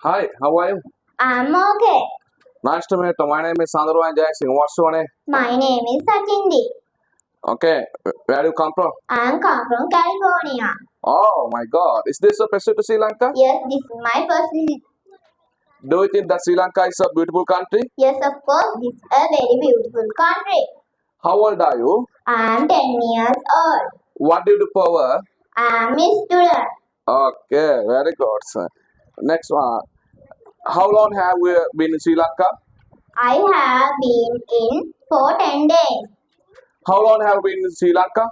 Hi, how are you? I'm okay. Nice to meet you. My name is Sandrovan Jackson. What's your name? My name is Sachindi. Okay, where do you come from? I'm come from California. Oh my God, is this a visit to Sri Lanka? Yes, this is my first visit. Do you think that Sri Lanka is a beautiful country? Yes, of course, this is a very beautiful country. How old are you? I'm 10 years old. What do you do for work? I'm a student. Okay, very good, sir. Next one. How long have you been in Sri Lanka? I have been in for 10 days. How long have you been in Sri Lanka?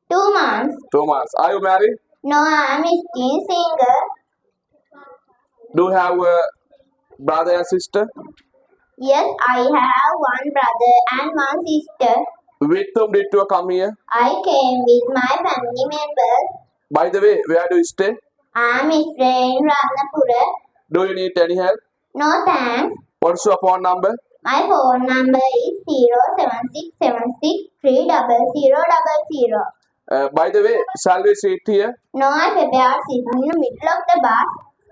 2 months. 2 months. Are you married? No, I'm still single. Do you have a brother and sister? Yes, I have one brother and one sister. With whom did you come here? I came with my family members. By the way, where do you stay? I'm staying in Ratnapura. Do you need any help? No thanks. What's your phone number? My phone number is 07676300000. By the way, shall we sit here? No, I prepared sitting in the middle of the bus.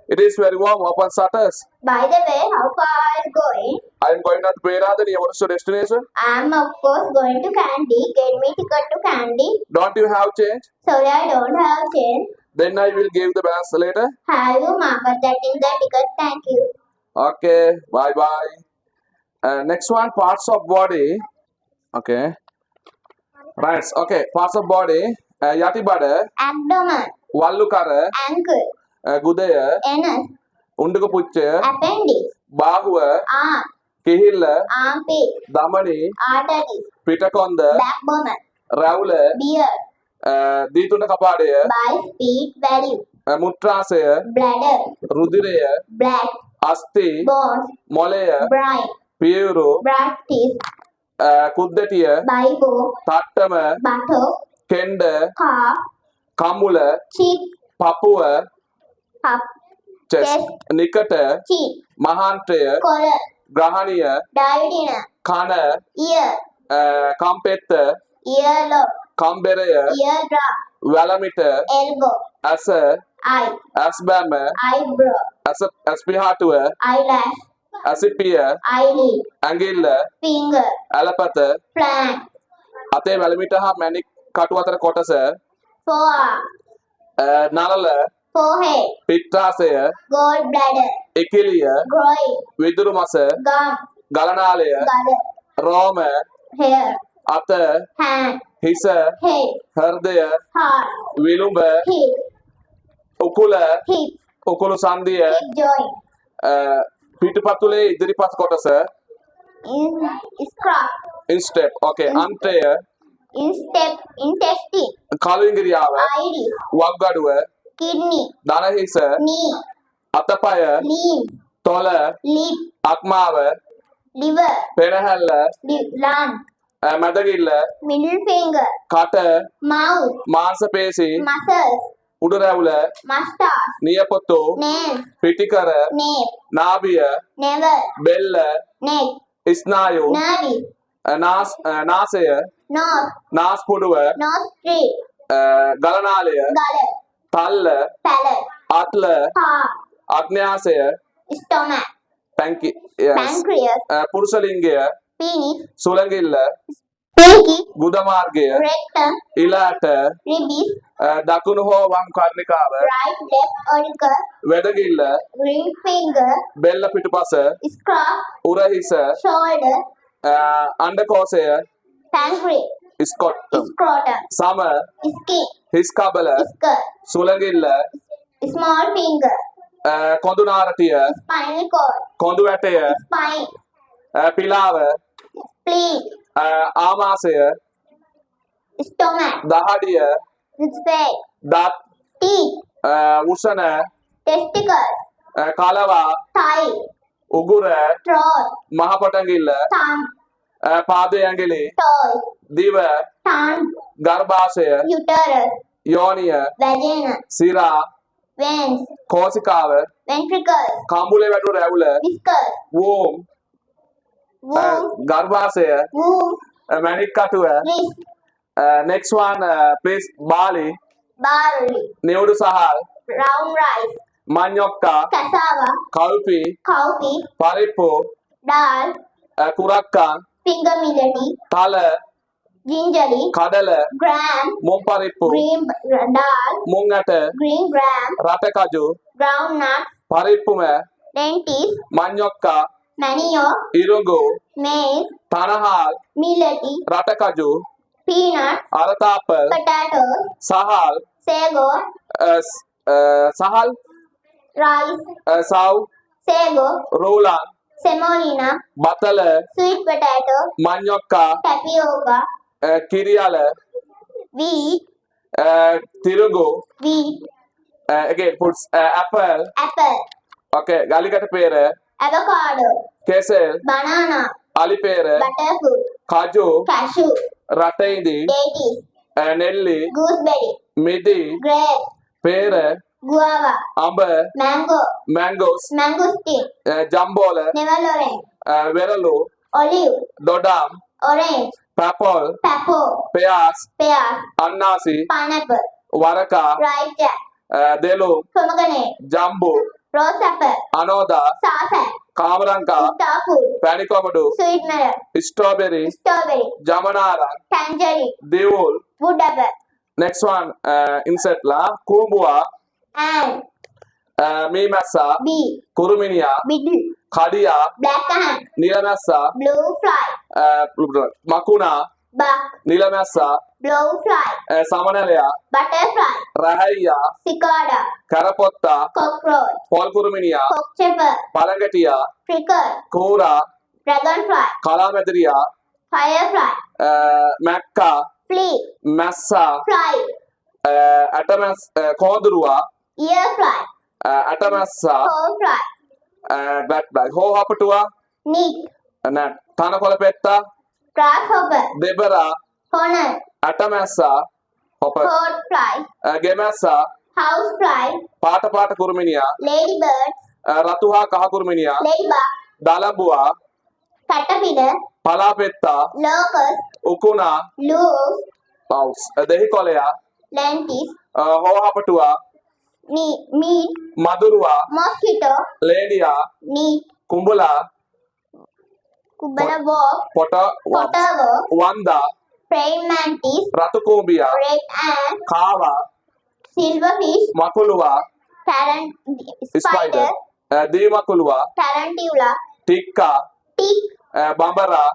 It is very warm. Open shutters. By the way, how far are you going? I am going out to Peradeniya. What is your destination? I'm of course going to Kandy. Get me ticket to Kandy. Don't you have change? Sorry, I don't have change. Then I will give the balance later. Have you marked that in the ticket? Thank you. Okay. Bye bye. Next one, parts of body. Okay. Right. Okay. Parts of body. Yati bada, Abdomen, wallu kara, ankle, gudaya, anus, unduka pucca, appendix, bahuwa, arm, kihilla, armpit, damani, arteries, pitakonda, backbone, rawula, beard, දීතුන කපාඩය, by speed value, මුත්‍රාසය, bladder, රුධිරය, black, අස්ථි, bones, මොලය, brain, පියවරු, practice, කුද්දටිය, bible, තට්ටම, buttock, කෙන්ඩ, calf, කම්මුල, cheek, පපුව, pup, chest, නිකට, cheek, මහාන්ත්‍රය, collar, ග්‍රහණිය, duodenum, කන, ear, කම්පෙත්ත, earlobe, කම්බෙරය, eardrum, වැලමිට, elbow, ඇස, eye, ඇස්බෑම, eyebrow, ඇස්පිහාටුව, eyelash, ඇසිපිය, eyelid, ඇඟිල්ල, finger, ඇලපත, flank, අතේ වැලමිට හා මැණික් කටු අතර කොටස, forearm, නළල, forehead, පිත්තාසය, gallbladder, ඉකිලිය, groin, විදුරු මස, gum, ගලනාලය, gullet, රෝම, hair, අත, hand, හිස, head, හෘදය, heart, විලුඹ, hip, උකුල, hip, උකුළු සන්ධිය, hip joint, පිටුපතුලේ ඉදිරිපස් කොටස, scrap, ඉන්ස්ටෙප්, okay, අන්ත්‍රය, intestine, කළු ඉංගිරියාව, iris, වක්ගඩුව, kidney, දණහිස, knee, අතපය, limb, තොල, lip, අක්මාව, liver, පෙරහැල්ල, lung, මැදගිල්ල, middle finger, කට, mouth, මාංශපේශි, muscles, උඩරැවුල, mustache, නියපොතු, nails, පිටිකර, nape, නාභිය, navel, බෙල්ල, neck, ස්නායු, nervous, නාසය, nose, නාස්පුඩුව, nostril, ගලනාලය, gullet, තල්ල, palate, අත්ල, heart, අග්න්‍යාසය, stomach, pancreas, පුරුෂලිංගය, penis, සුළඟිල්ල, pinky, ගුද මාර්ගය, rectum, ඉලාට, ribs, දකුණු හෝ වම් කර්ණිකාව, right, left auricle, වැදගිල්ල, ring finger, බෙල්ල පිටුපස, scrap, උරහිස, shoulder, අණ්ඩකෝෂය, pancreas, ස්කොට්ටම්, scrotum, සම, skin, හිස් කබල, skirt, සුළඟිල්ල, small finger, කොඳු නාරටිය, spinal cord, කොඳු වැටය, spine, පිලාව, spleen, ආමාශය, stomach, දහඩිය, spade, දත්, teeth, උසන, testicles, කලවා, thigh, උගුර, throat, මහපොටඟිල්ල, thumb, පාදය ඇඟිලි, toe, දිව, tongue, ගර්භාෂය, uterus, යෝනිය, vagina, සිරා, veins, කෝසිකාව, ventricles, කම්බුලේ වැටු රැවුල, whiskers, worm, womb, ගර්භාෂය, womb, මැණික් කටුව, wrist, next one, please, බාලි, barley, නිවුඩු සහල්, brown rice, මඤ්ඤොක්කා cassava, කල්පි cowpea, පරිප්පු dal, කුරක්කා finger melody, තල gingerly, කඩල gram, මුං පරිප්පු green dal, මුං ඇට green gram, රටකජු groundnut, පරිප්පුම lentil, මඤ්ඤොක්කා manioc, ඉරුඟු maize, තනහාල් millety, රටකජු peanut, අරතාපල් potatoes, සහල් sago, සහල් rice, සව් sago, Roland semolina, බතල sweet potato, මඤ්ඤොක්කා tapioca, කිරියල wheat, තිරුඟු wheat, again puts apple apple, okay ගලිකට පෙර avocado, කෙසෙල් banana, අලි පෙර butterfruit, කජු cashew, රටයිදී dates, නෙල්ලි gooseberry, මිදි grape, පෙර guava, අඹ mango, mangoes mangosteen, ජම්බෝල navel orange, වෙරළු olive, දොඩම් orange, පැපල් pepper, පෙයාස් pears, අන්නාසි pineapple, වරකා ripe jack, දෙලු pomegranate, ජම්බු rose apple, අනෝදා sausage, කාමරංකා star fruit, පැණිකොමඩු sweet melon, strawberry strawberry, ජමනාරං tangerine, දිවුල් wood apple, next one insert ලා කුඹුවා and මීමැස්සා bee, කුරුමිනියා beetle, කඩියා black ant, නිලමැස්සා blue fly, මකුණා buck, නිලමැස්සා blowfly, සමනලයා butterfly, රැහැයියා cicada, කරපොත්තා cockroach, පොල් කුරුමිනියා cockchafer, පළඟටියා cricket, කෝරා dragonfly, කලාමැදිරියා firefly, මැක්කා flea, මැස්සා fly, ඇටමැස් කෝඳුරුවා earfly, ඇටමැස්සා horsefly, හෝහපටුවා neat, තනකොළ පෙත්තා grasshopper, දෙබරා hornet, ඇටමැස්සා හොප horsefly, ගෙමැස්සා housefly, පාට පාට කුරුමිනියා ladybird, රතුහා කහ කුරුමිනියා ladybug, දලබුවා caterpillar, පලාපෙත්තා locust, උකුණා louse, දෙහි කොළයා lentils, හෝහපටුවා meat, මදුරුවා mosquito, ලේඩියා neat, කුඹුලා kubala wolf, පොට potter wolf, වන්දා praying mantis, රතු කූඹියා red ant, කාවා silverfish, මකුළුවා spider, දී මකුළුවා tarantula, ටික්කා tick, බඹරා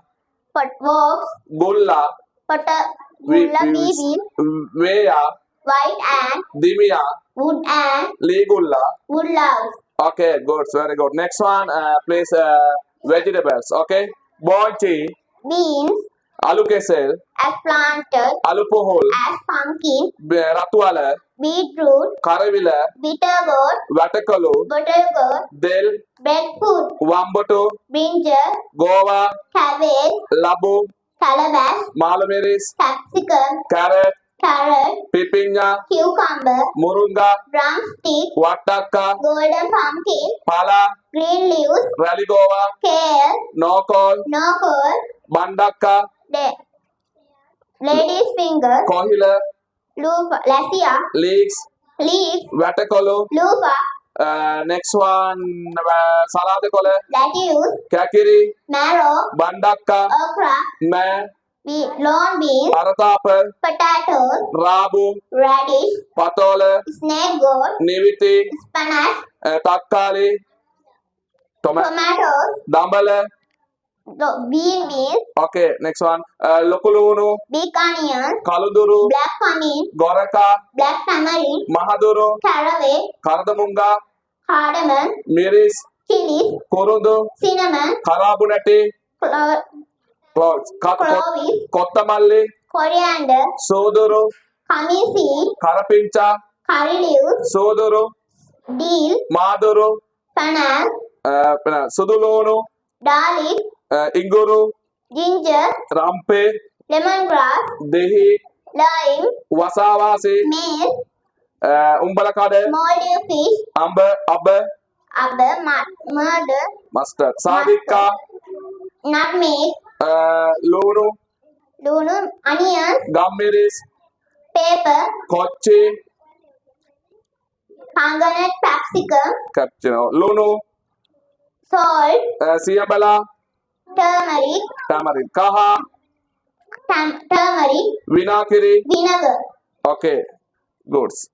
wasps, ගුල්ලා potter, bulla beetle, වේයා white ant, දිමියා wood ant, ලීගුල්ලා wood louse, okay good very good next one please vegetables okay bonchi beans, alu kesel as planted, alu pohol as pumpkin, ratu ala beetroot, karavila bitter gourd, watakalu buttergourd, del breadfruit, wambotu brinjal, goa cabbage, labu calabash, malumeris capsicum, carrot carrot, pipinya cucumber, murunga drumstick, wataka golden pumpkin, pala green leaves, raligoa kale, nokol nokol, bandaka lady's finger, kohila loofah, lassia, leeks leaf, watakalu loofah, next one salad kola lettuce, kakiri marrow, bandaka okra, me lawn beans, aratapa potatoes, rabu radish, patola snake gourd, niviti spinach, takkali tomatoes, dambala bean beans, okay next one lokulunu big onions, kaluduru black cumin, goraka black tamarind, mahaduru caraway, kardamunga cardamom, miris chilies, kurundu cinnamon, karabunati cloves, kottamalli coriander, soduru cumin seed, karapincha curry leaves, soduru dill, maduru fennel, sudulunu garlic, inguru ginger, rampe lemongrass, dehi lime, wasawasi mace, umbalakade moldy fish, amba abba murder, mustard sadika nutmeg, lunu onions, gummiris pepper, kochi Coconut, capsicum, Cappuccino. Lunu. salt, Siabala. turmeric, Tamarind. Kaha. turmeric, Vinakiri. vinegar. Okay. Goods.